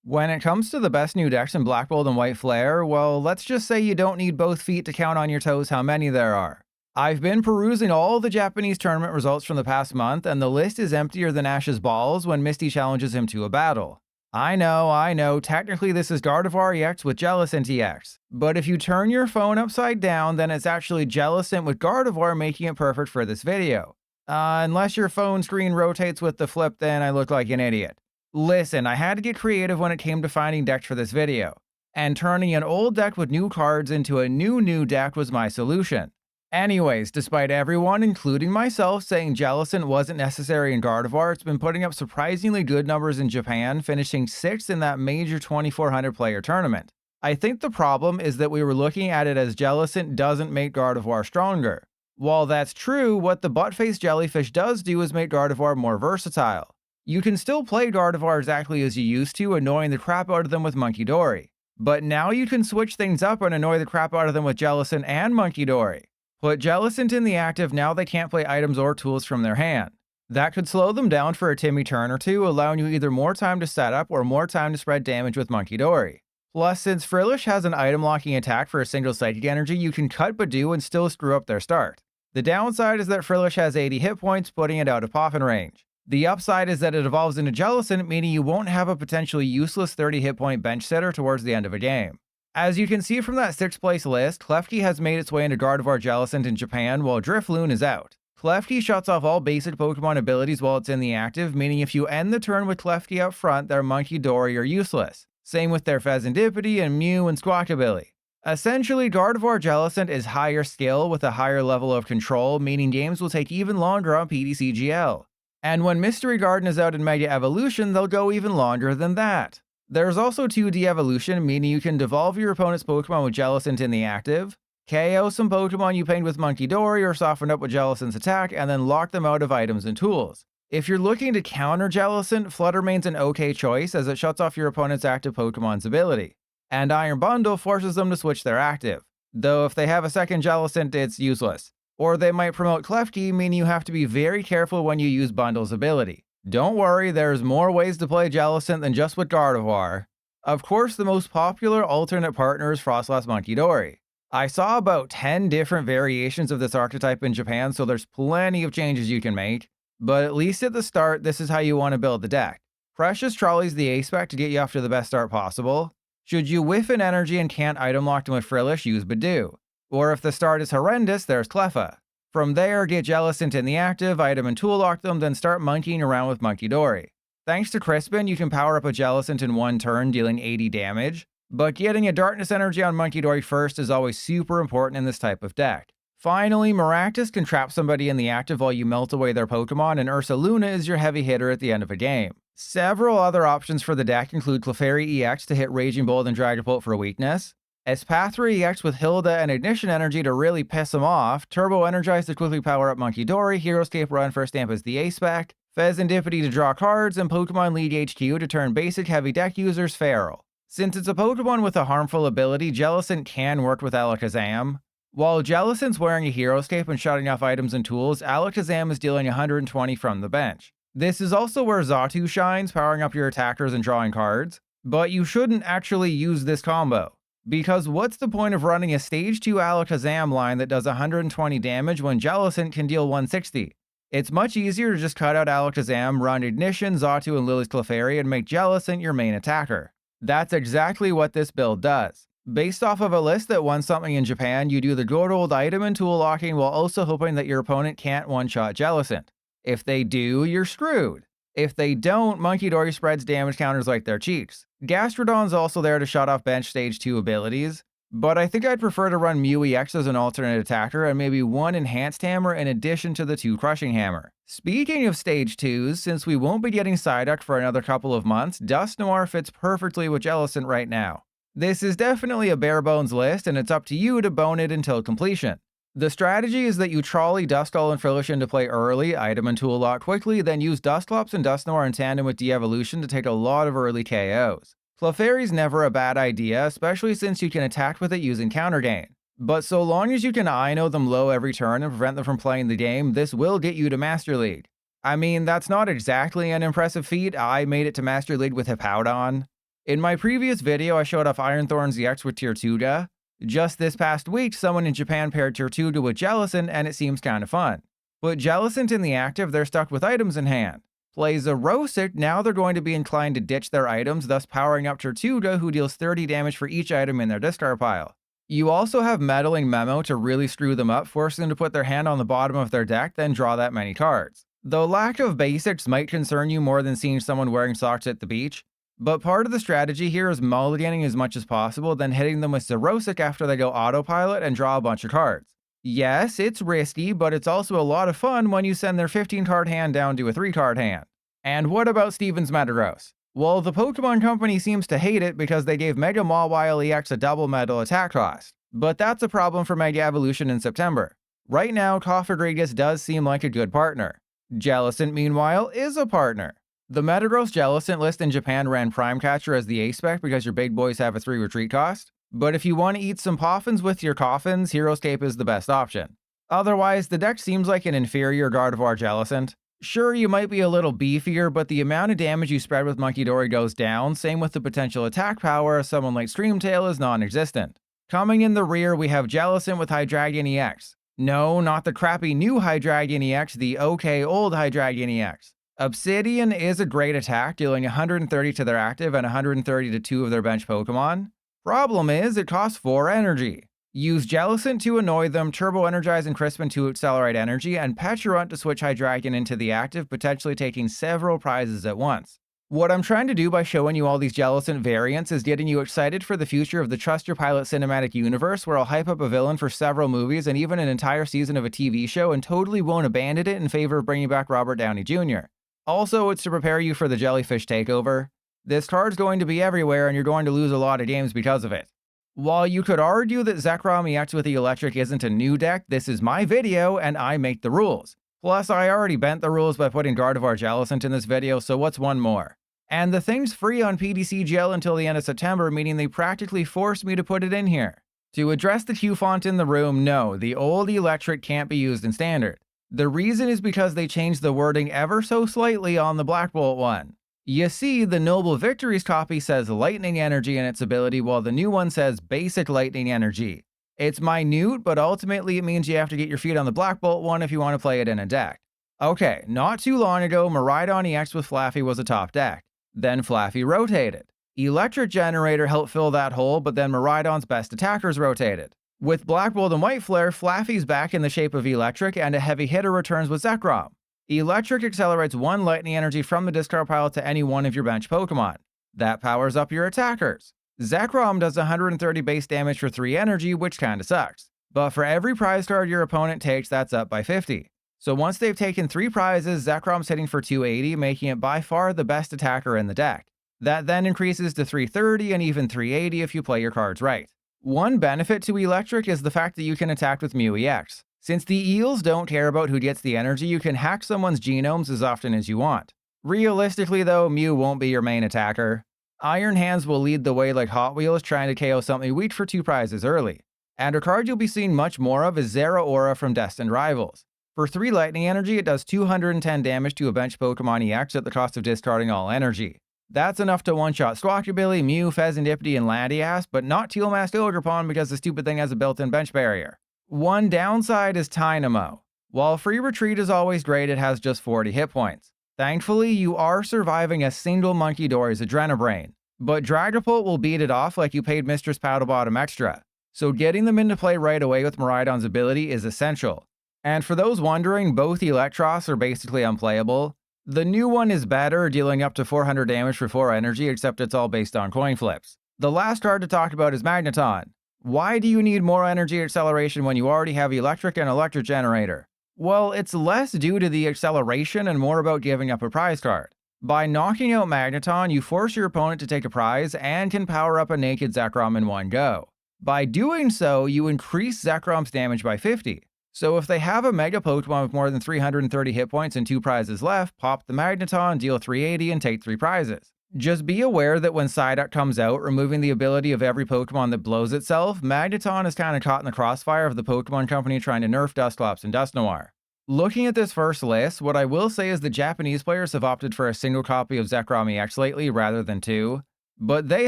When it comes to the best new decks in Black Gold and White Flare, well, let's just say you don't need both feet to count on your toes how many there are. I've been perusing all the Japanese tournament results from the past month, and the list is emptier than Ash's balls when Misty challenges him to a battle. I know, technically this is Gardevoir EX with Jellicent EX, but if you turn your phone upside down, then it's actually Jellicent with Gardevoir, making it perfect for this video. Unless your phone screen rotates with the flip, then I look like an idiot. Listen, I had to get creative when it came to finding decks for this video, and turning an old deck with new cards into a new deck was my solution. Anyways, despite everyone, including myself, saying Jellicent wasn't necessary in Gardevoir, it's been putting up surprisingly good numbers in Japan, finishing 6th in that major 2,400 player tournament. I think the problem is that we were looking at it as Jellicent doesn't make Gardevoir stronger. While that's true, what the butt-faced jellyfish does do is make Gardevoir more versatile. You can still play Gardevoir exactly as you used to, annoying the crap out of them with Munkidori. But now you can switch things up and annoy the crap out of them with Jellicent and Munkidori. Put Jellicent in the active, now they can't play items or tools from their hand. That could slow them down for a Timmy turn or two, allowing you either more time to set up or more time to spread damage with Munkidori. Plus, since Frillish has an item locking attack for a single Psychic Energy, you can cut Badoo and still screw up their start. The downside is that Frillish has 80 hit points, putting it out of poppin' range. The upside is that it evolves into Jellicent, meaning you won't have a potentially useless 30 hit point bench sitter towards the end of a game. As you can see from that 6th place list, Klefki has made its way into Gardevoir Jellicent in Japan, while Drifloon is out. Klefki shuts off all basic Pokemon abilities while it's in the active, meaning if you end the turn with Klefki up front, their Munkidori are useless. Same with their Fezandipiti and Mew and Squawkabilly. Essentially, Gardevoir Jellicent is higher skill with a higher level of control, meaning games will take even longer on PTCGL. And when Mystery Garden is out in Mega Evolution, they'll go even longer than that. There's also 2D Evolution, meaning you can devolve your opponent's Pokemon with Jellicent in the active, KO some Pokemon you painted with Munkidori or softened up with Jellicent's attack, and then lock them out of items and tools. If you're looking to counter Jellicent, Fluttermane's an okay choice as it shuts off your opponent's active Pokemon's ability. And Iron Bundle forces them to switch their active, though if they have a second Jellicent, it's useless. Or they might promote Klefki, meaning you have to be very careful when you use Bundle's ability. Don't worry, there's more ways to play Jellicent than just with Gardevoir. Of course, the most popular alternate partner is Frostlass Munkidori. I saw about 10 different variations of this archetype in Japan, so there's plenty of changes you can make. But at least at the start, this is how you want to build the deck. Precious Trolley's the ace-spec to get you off to the best start possible. Should you whiff an energy and can't item lock them with Frillish, use Badoo. Or if the start is horrendous, there's Cleffa. From there, get Jellicent in the active, item and tool lock them, then start monkeying around with Munkidori. Thanks to Crispin, you can power up a Jellicent in one turn, dealing 80 damage, but getting a Darkness Energy on Munkidori first is always super important in this type of deck. Finally, Maractus can trap somebody in the active while you melt away their Pokemon, and Ursaluna is your heavy hitter at the end of a game. Several other options for the deck include Clefairy EX to hit Raging Bolt and Dragapult for weakness, Espathra EX with Hilda and Ignition Energy to really piss them off, Turbo Energize to quickly power up Munkidori, Heroescape Run first stamp as the ace-spec, Fezandipiti to draw cards, and Pokemon League HQ to turn basic heavy deck users feral. Since it's a Pokemon with a harmful ability, Jellicent can work with Alakazam. While Jellicent's wearing a Heroescape and shutting off items and tools, Alakazam is dealing 120 from the bench. This is also where Xatu shines, powering up your attackers and drawing cards, but you shouldn't actually use this combo. Because what's the point of running a Stage 2 Alakazam line that does 120 damage when Jellicent can deal 160? It's much easier to just cut out Alakazam, run Ignition, Xatu, and Lily's Clefairy, and make Jellicent your main attacker. That's exactly what this build does. Based off of a list that won something in Japan, you do the good old item and tool locking while also hoping that your opponent can't one-shot Jellicent. If they do, you're screwed. If they don't, Munkidori spreads damage counters like their cheeks. Gastrodon's also there to shut off bench stage 2 abilities, but I think I'd prefer to run Mew EX as an alternate attacker and maybe one enhanced hammer in addition to the 2 crushing hammer. Speaking of stage 2s, since we won't be getting Psyduck for another couple of months, Dusknoir fits perfectly with Jellicent right now. This is definitely a bare bones list, and it's up to you to bone it until completion. The strategy is that you trolley Duskull and Frillish into play early, item and tool lock quickly, then use Dusclops and Dusknoir in tandem with Devolution to take a lot of early KOs. Clefairy's never a bad idea, especially since you can attack with it using counter gain. But so long as you can Iono them low every turn and prevent them from playing the game, this will get you to Master League. I mean, that's not exactly an impressive feat. I made it to Master League with Hippowdon. In my previous video, I showed off Iron Thorns EX with Tirtouga. Just this past week, someone in Japan paired Tirtouga with Jellicent, and it seems kinda fun. But Jellicent in the active, they're stuck with items in hand. Play Zoroark, now they're going to be inclined to ditch their items, thus powering up Tirtouga, who deals 30 damage for each item in their discard pile. You also have Meddling Memo to really screw them up, forcing them to put their hand on the bottom of their deck, then draw that many cards. Though lack of basics might concern you more than seeing someone wearing socks at the beach, but part of the strategy here is mulliganing as much as possible, then hitting them with Zoroark after they go autopilot and draw a bunch of cards. Yes, it's risky, but it's also a lot of fun when you send their 15-card hand down to a 3-card hand. And what about Steven's Metagross? Well, the Pokemon Company seems to hate it because they gave Mega Mawile EX a double metal attack cost. But that's a problem for Mega Evolution in September. Right now, Cofagrigus does seem like a good partner. Jellicent, meanwhile, is a partner. The Metagross Jellicent list in Japan ran Prime Catcher as the A-spec because your big boys have a 3 retreat cost. But if you want to eat some poffins with your coffins, Heroescape is the best option. Otherwise, the deck seems like an inferior Gardevoir Jellicent. Sure, you might be a little beefier, but the amount of damage you spread with Munkidori goes down, same with the potential attack power of someone like Streamtail is non-existent. Coming in the rear, we have Jellicent with Hydreigon EX. No, not the crappy new Hydreigon EX, the okay old Hydreigon EX. Obsidian is a great attack, dealing 130 to their active and 130 to 2 of their bench Pokemon. Problem is, it costs 4 energy. Use Jellicent to annoy them, Turbo Energize and Crispin to accelerate energy, and Petulant to switch Hydreigon into the active, potentially taking several prizes at once. What I'm trying to do by showing you all these Jellicent variants is getting you excited for the future of the Trust Your Pilot cinematic universe, where I'll hype up a villain for several movies and even an entire season of a TV show and totally won't abandon it in favor of bringing back Robert Downey Jr. Also, it's to prepare you for the Jellyfish takeover. This card's going to be everywhere and you're going to lose a lot of games because of it. While you could argue that Zekrom EX with the Electric isn't a new deck, this is my video and I make the rules. Plus, I already bent the rules by putting Gardevoir Jellicent in this video, so what's one more? And the thing's free on PTCGL until the end of September, meaning they practically forced me to put it in here. To address the Q font in the room, no, the old Electric can't be used in Standard. The reason is because they changed the wording ever so slightly on the Black Bolt one. You see, the Noble Victories copy says Lightning Energy in its ability, while the new one says Basic Lightning Energy. It's minute, but ultimately it means you have to get your feet on the Black Bolt one if you want to play it in a deck. Okay, not too long ago, Miraidon EX with Flaffy was a top deck. Then Flaffy rotated. Electric Generator helped fill that hole, but then Miraidon's best attackers rotated. With Black Bolt and White Flare, Flaffy's back in the shape of Electric, and a heavy hitter returns with Zekrom. Electric accelerates 1 lightning energy from the discard pile to any one of your bench Pokemon. That powers up your attackers. Zekrom does 130 base damage for 3 energy, which kinda sucks. But for every prize card your opponent takes, that's up by 50. So once they've taken 3 prizes, Zekrom's hitting for 280, making it by far the best attacker in the deck. That then increases to 330 and even 380 if you play your cards right. One benefit to Electric is the fact that you can attack with Mew EX. Since the eels don't care about who gets the energy, you can hack someone's genomes as often as you want. Realistically though, Mew won't be your main attacker. Iron Hands will lead the way like Hot Wheels trying to KO something weak for 2 prizes early. And a card you'll be seeing much more of is Zeraora from Destined Rivals. For 3 lightning energy, it does 210 damage to a bench Pokemon EX at the cost of discarding all energy. That's enough to one-shot Squawkabilly, Mew, Fezandipiti, and Latias, but not Teal-Masked Ogerpon because the stupid thing has a built-in bench barrier. One downside is Tynamo. While free retreat is always great, it has just 40 hit points. Thankfully, you are surviving a single Munkidori's Adrenabrain, but Dragapult will beat it off like you paid Mistress Paddlebottom extra, so getting them into play right away with Miraidon's ability is essential. And for those wondering, both Electros are basically unplayable. The new one is better, dealing up to 400 damage for 4 energy, except it's all based on coin flips. The last card to talk about is Magneton. Why do you need more energy acceleration when you already have Electric and Electric Generator? Well, it's less due to the acceleration and more about giving up a prize card. By knocking out Magneton, you force your opponent to take a prize and can power up a naked Zekrom in one go. By doing so, you increase Zekrom's damage by 50. So if they have a Mega Pokemon with more than 330 hit points and 2 prizes left, pop the Magneton, deal 380, and take 3 prizes. Just be aware that when Psyduck comes out, removing the ability of every Pokemon that blows itself, Magneton is kinda caught in the crossfire of the Pokemon Company trying to nerf Dusclops and Dusknoir. Looking at this first list, what I will say is that Japanese players have opted for a single copy of Zekrom EX lately rather than 2. But they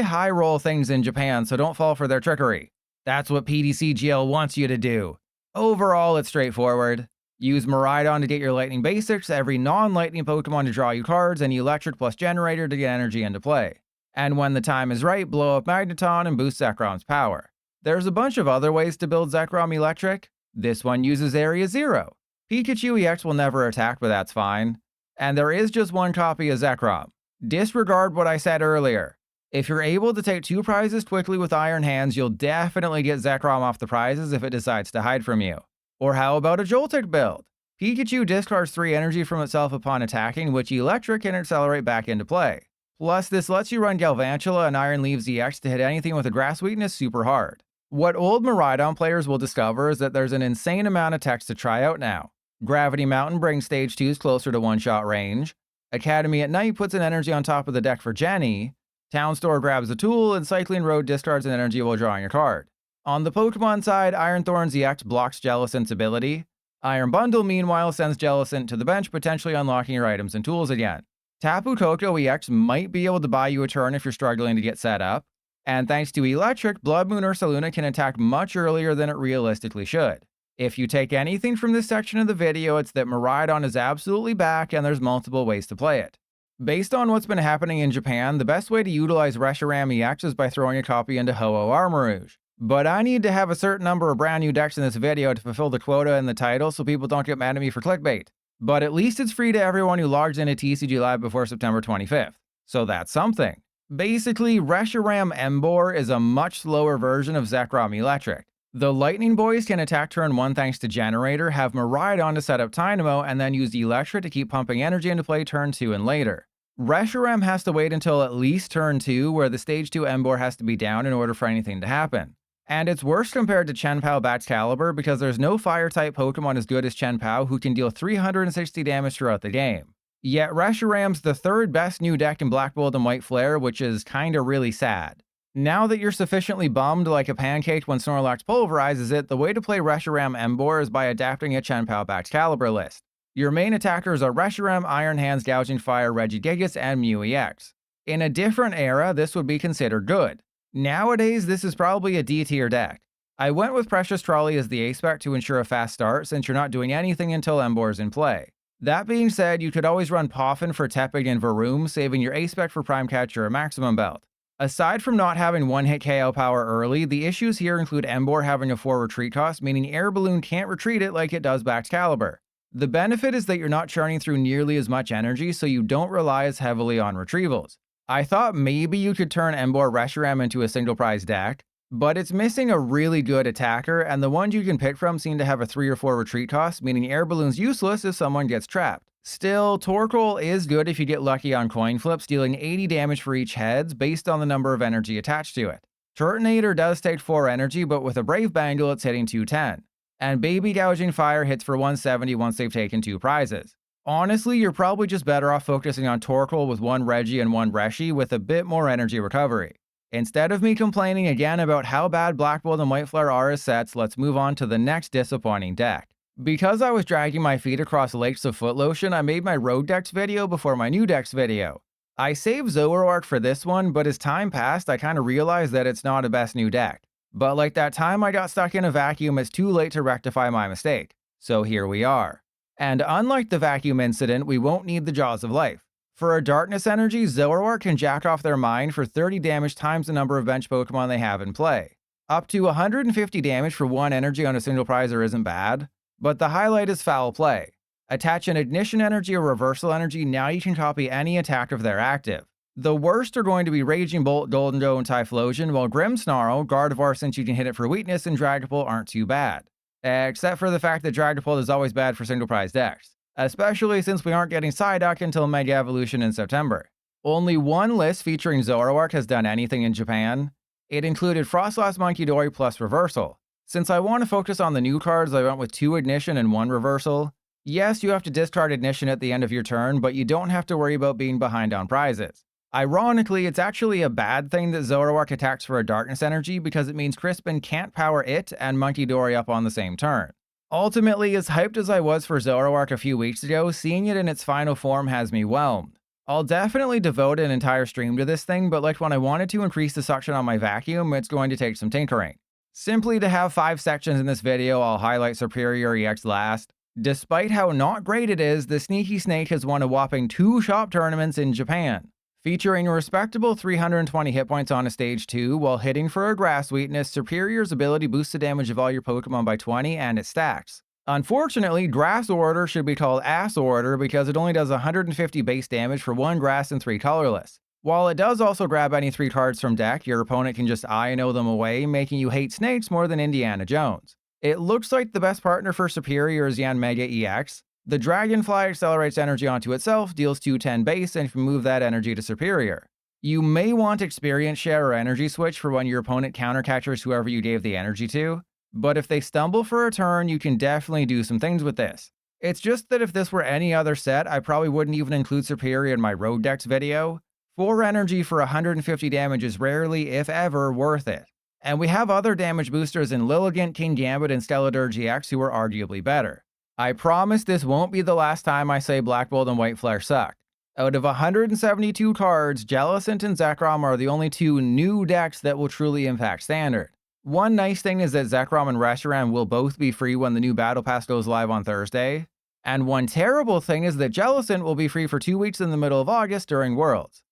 high roll things in Japan, so don't fall for their trickery. That's what PTCGL wants you to do. Overall, it's straightforward. Use Miraidon to get your Lightning basics, every non-Lightning Pokemon to draw you cards, and Electric plus Generator to get energy into play. And when the time is right, blow up Magneton and boost Zekrom's power. There's a bunch of other ways to build Zekrom Electric. This one uses Area 0. Pikachu EX will never attack, but that's fine. And there is just one copy of Zekrom. Disregard what I said earlier. If you're able to take 2 prizes quickly with Iron Hands, you'll definitely get Zekrom off the prizes if it decides to hide from you. Or how about a Joltik build? Pikachu discards 3 energy from itself upon attacking, which Electric can accelerate back into play. Plus, this lets you run Galvantula and Iron Leaves EX to hit anything with a grass weakness super hard. What old Miraidon players will discover is that there's an insane amount of techs to try out now. Gravity Mountain brings Stage 2s closer to one-shot range. Academy at Night puts an energy on top of the deck for Jenny. Town Store grabs a tool, and Cycling Road discards an energy while drawing a card. On the Pokemon side, Iron Thorns EX blocks Jellicent's ability. Iron Bundle, meanwhile, sends Jellicent to the bench, potentially unlocking your items and tools again. Tapu Koko EX might be able to buy you a turn if you're struggling to get set up. And thanks to Electric, Blood Moon or Saluna can attack much earlier than it realistically should. If you take anything from this section of the video, it's that Miraidon is absolutely back and there's multiple ways to play it. Based on what's been happening in Japan, the best way to utilize Reshiram EX is by throwing a copy into Ho-Oh Armarouge. But I need to have a certain number of brand new decks in this video to fulfill the quota in the title so people don't get mad at me for clickbait. But at least it's free to everyone who logs into TCG Live before September 25th. So that's something. Basically, Reshiram Emboar is a much slower version of Zekrom Electric. The Lightning Boys can attack turn 1 thanks to Generator, have Miraidon to set up Dynamo, and then use Electric to keep pumping energy into play turn 2 and later. Reshiram has to wait until at least turn 2, where the Stage 2 Emboar has to be down in order for anything to happen. And it's worse compared to Chien-Pao Baxcalibur because there's no Fire-type Pokemon as good as Chien-Pao who can deal 360 damage throughout the game. Yet Reshiram's the 3rd best new deck in Black Gold and White Flare, which is kinda really sad. Now that you're sufficiently bummed like a pancake when Snorlax pulverizes it, the way to play Reshiram Emboar is by adapting a Chien-Pao Baxcalibur list. Your main attackers are Reshiram, Iron Hands, Gouging Fire, Regigigas, and Mew EX. In a different era, this would be considered good. Nowadays, this is probably a D tier deck. I went with Precious Trolley as the A-Spec to ensure a fast start since you're not doing anything until Emboar's in play. That being said, you could always run Poffin for Tepig and Varoom, saving your A-Spec for Prime Catcher or Maximum Belt. Aside from not having one-hit KO power early, the issues here include Emboar having a 4 retreat cost, meaning Air Balloon can't retreat it like it does Baxcalibur. The benefit is that you're not churning through nearly as much energy, so you don't rely as heavily on retrievals. I thought maybe you could turn Emboar Reshiram into a single prize deck, but it's missing a really good attacker, and the ones you can pick from seem to have a 3 or 4 retreat cost, meaning Air Balloon's useless if someone gets trapped. Still, Torkoal is good if you get lucky on coin flips, dealing 80 damage for each heads based on the number of energy attached to it. Turtonator does take 4 energy, but with a Brave Bangle it's hitting 210. And Baby Gouging Fire hits for 170 once they've taken 2 prizes. Honestly, you're probably just better off focusing on Torkoal with 1 Reggie and 1 Reshi with a bit more energy recovery. Instead of me complaining again about how bad Black Gold and White Flare are as sets, let's move on to the next disappointing deck. Because I was dragging my feet across lakes of foot lotion, I made my road decks video before my new decks video. I saved Zoroark for this one, but as time passed, I kinda realized that it's not a best new deck. But like that time I got stuck in a vacuum, it's too late to rectify my mistake. So here we are. And unlike the vacuum incident, we won't need the Jaws of Life. For a Darkness Energy, Zoroark can jack off their mind for 30 damage times the number of bench Pokemon they have in play. Up to 150 damage for 1 energy on a single prizer isn't bad, but the highlight is foul play. Attach an Ignition Energy or Reversal Energy, now you can copy any attack if they're active. The worst are going to be Raging Bolt, Golden Doe, and Typhlosion, while Grimmsnarl, Gardevoir since you can hit it for weakness, and Dragapult aren't too bad. Except for the fact that Dragapult is always bad for single prize decks, especially since we aren't getting Psyduck until Mega Evolution in September. Only one list featuring Zoroark has done anything in Japan. It included Frostlass Munkidori plus Reversal. Since I want to focus on the new cards, I went with 2 Ignition and 1 Reversal. Yes, you have to discard Ignition at the end of your turn, but you don't have to worry about being behind on prizes. Ironically, it's actually a bad thing that Zoroark attacks for a Darkness Energy because it means Crispin can't power it and Munkidori up on the same turn. Ultimately, as hyped as I was for Zoroark a few weeks ago, seeing it in its final form has me whelmed. I'll definitely devote an entire stream to this thing, but like when I wanted to increase the suction on my vacuum, it's going to take some tinkering. Simply to have 5 sections in this video, I'll highlight Serperior EX last. Despite how not great it is, the sneaky snake has won a whopping 2 shop tournaments in Japan, featuring a respectable 320 hit points on a stage 2 while hitting for a grass weakness. Serperior's ability boosts the damage of all your Pokemon by 20 and it stacks. Unfortunately, Grass Order should be called Ass Order because it only does 150 base damage for 1 grass and 3 colorless. While it does also grab any 3 cards from deck, your opponent can just Iono them away, making you hate snakes more than Indiana Jones. It looks like the best partner for Serperior is Yanmega EX. The Dragonfly accelerates energy onto itself, deals 210 base, and can move that energy to Serperior. You may want Experience Share or Energy Switch for when your opponent countercatchers whoever you gave the energy to, but if they stumble for a turn, you can definitely do some things with this. It's just that if this were any other set, I probably wouldn't even include Serperior in my Road Decks video. 4 energy for 150 damage is rarely, if ever, worth it. And we have other damage boosters in Lilligant, Kingambit, and Stelladur GX who are arguably better. I promise this won't be the last time I say Black Bolt and White Flare suck. Out of 172 cards, Jellicent and Zekrom are the only 2 new decks that will truly impact Standard. One nice thing is that Zekrom and Reshiram will both be free when the new Battle Pass goes live on Thursday. And one terrible thing is that Jellicent will be free for 2 weeks in the middle of August during Worlds.